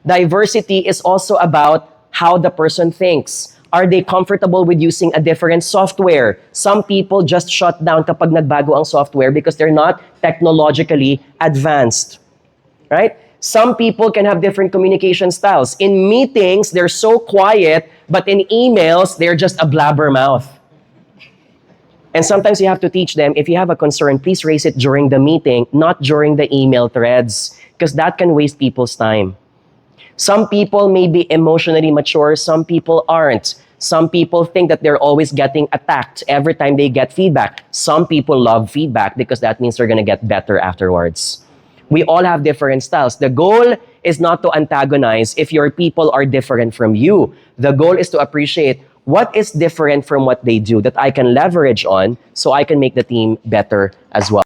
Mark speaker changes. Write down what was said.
Speaker 1: Diversity is also about how the person thinks. Are they comfortable with using a different software? Some people just shut down kapag nagbago ang software because they're not technologically advanced. Right? Some people can have different communication styles. In meetings, they're so quiet, but in emails, they're just a blabbermouth. And sometimes you have to teach them, if you have a concern, please raise it during the meeting, not during the email threads, because that can waste people's time. Some people may be emotionally mature, some people aren't. Some people think that they're always getting attacked every time they get feedback. Some people love feedback because that means they're going to get better afterwards. We all have different styles. The goal is not to antagonize if your people are different from you. The goal is to appreciate what is different from what they do that I can leverage on so I can make the team better as well.